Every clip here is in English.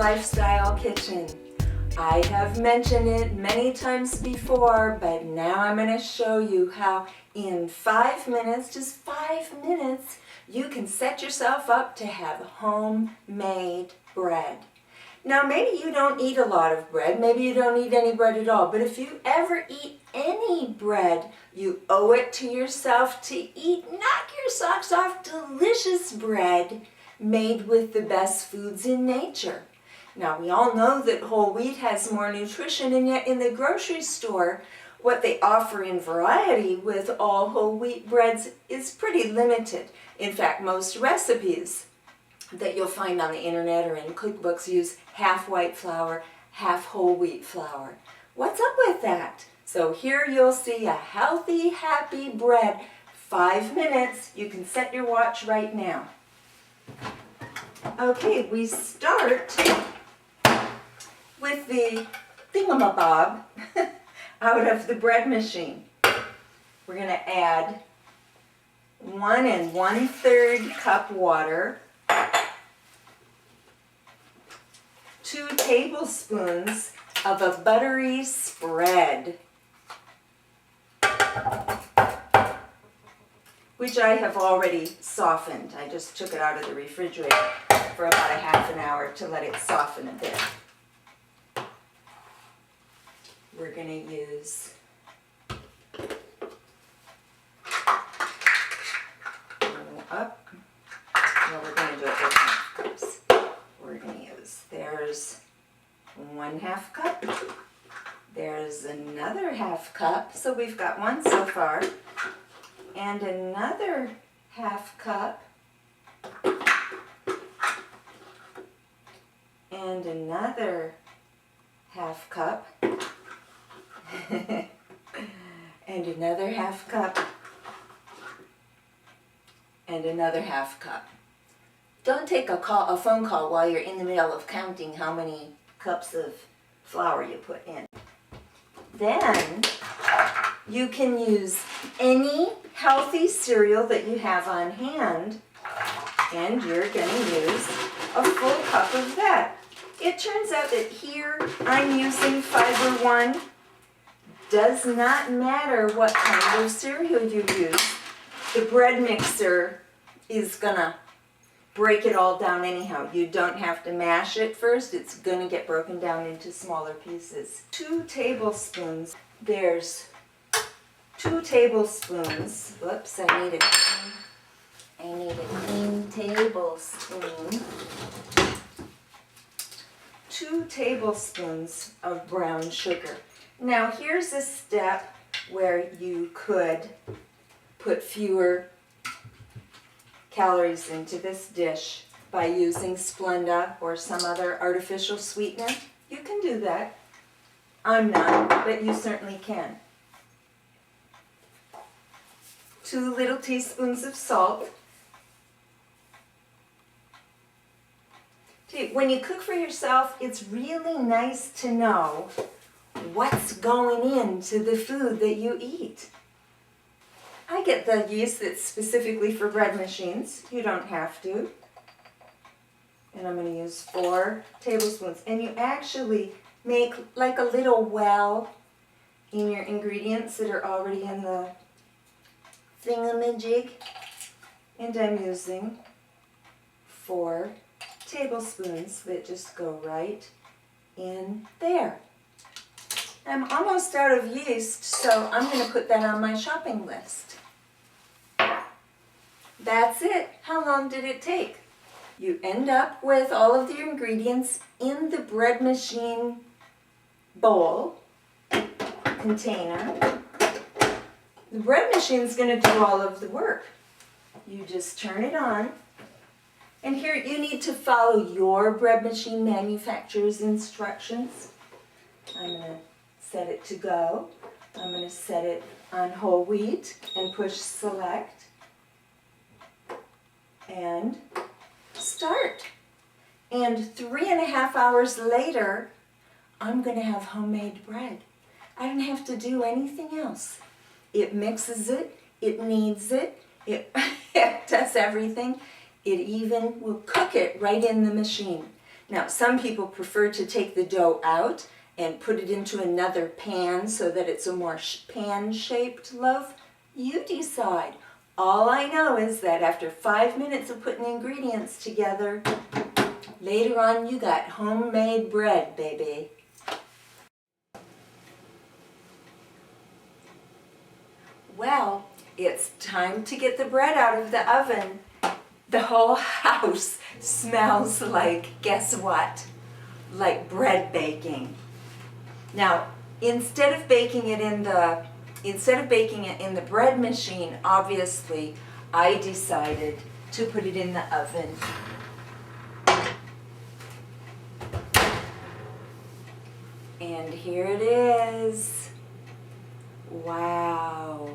Lifestyle Kitchen. I have mentioned it many times before, but now I'm going to show you how in 5 minutes, just 5 minutes, you can set yourself up to have homemade bread. Now maybe you don't eat a lot of bread, maybe you don't eat any bread at all, but if you ever eat any bread, you owe it to yourself to eat, knock your socks off, delicious bread made with the best foods in nature. Now we all know that whole wheat has more nutrition, and yet in the grocery store, what they offer in variety with all whole wheat breads is pretty limited. In fact, most recipes that you'll find on the internet or in cookbooks use half white flour, half whole wheat flour. What's up with that? So here you'll see a healthy, happy bread. 5 minutes. You can set your watch right now. Okay, we start with the thingamabob out of the bread machine. We're going to add 1 1/3 cup water, 2 tablespoons of a buttery spread, which I have already softened. I just took it out of the refrigerator for about a half an hour to let it soften a bit. We're going to use up. Well, we're going to do it with half cups. We're going to use, there's 1/2 cup. There's another 1/2 cup. So we've got 1 so far. And another 1/2 cup. And another 1/2 cup. And another 1/2 cup. And another 1/2 cup. Don't take a phone call while you're in the middle of counting how many cups of flour you put in. Then you can use any healthy cereal that you have on hand, and you're going to use a full cup of that. It turns out that here I'm using Fiber One. Does not matter what kind of cereal you use. The bread mixer is going to break it all down anyhow. You don't have to mash it first. It's going to get broken down into smaller pieces. 2 tablespoons. There's 2 tablespoons. Whoops, I need a clean tablespoon. 2 tablespoons of brown sugar. Now here's a step where you could put fewer calories into this dish by using Splenda or some other artificial sweetener. You can do that. I'm not, but you certainly can. 2 little teaspoons of salt. When you cook for yourself, it's really nice to know what's going into the food that you eat. I get the yeast that's specifically for bread machines. You don't have to. And I'm going to use 4 tablespoons. And you actually make like a little well in your ingredients that are already in the thingamajig. And I'm using 4 tablespoons that just go right in there. I'm almost out of yeast, so I'm going to put that on my shopping list. That's it. How long did it take? You end up with all of your ingredients in the bread machine bowl, container. The bread machine's going to do all of the work. You just turn it on. And here you need to follow your bread machine manufacturer's instructions. I'm going to set it to go. I'm going to set it on whole wheat and push select. And start. And 3.5 hours later, I'm going to have homemade bread. I don't have to do anything else. It mixes it, it kneads it, it does everything. It even will cook it right in the machine. Now, some people prefer to take the dough out and put it into another pan so that it's a more pan-shaped loaf. You decide. All I know is that after 5 minutes of putting the ingredients together, later on you got homemade bread, baby. Well, it's time to get the bread out of the oven. The whole house smells like, guess what? Like bread baking. Now, instead of baking it in the bread machine, obviously, I decided to put it in the oven. And here it is. Wow.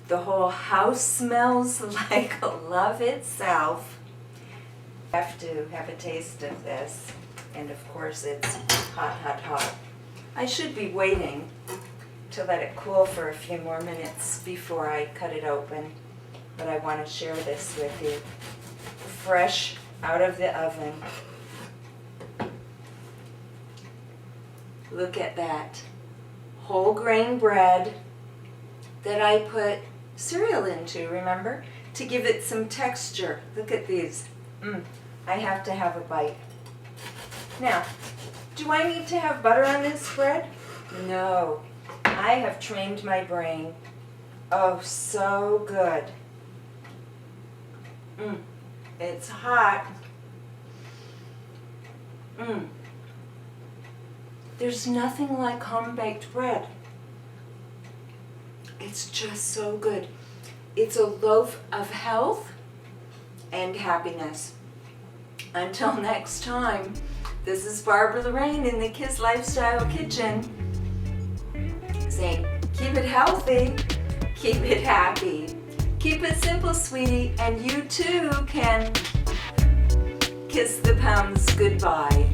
The whole house smells like love itself. I have to have a taste of this. And of course it's hot, hot, hot. I should be waiting to let it cool for a few more minutes before I cut it open. But I want to share this with you. Fresh out of the oven. Look at that. Whole grain bread that I put cereal into, remember? To give it some texture. Look at these. I have to have a bite. Now, do I need to have butter on this bread? No. I have trained my brain. Oh, so good. It's hot. There's nothing like home-baked bread. It's just so good. It's a loaf of health and happiness. Until next time, this is Barbara Lorraine in the Kids Lifestyle Kitchen saying, keep it healthy, keep it happy, keep it simple, sweetie, and you too can kiss the pounds goodbye.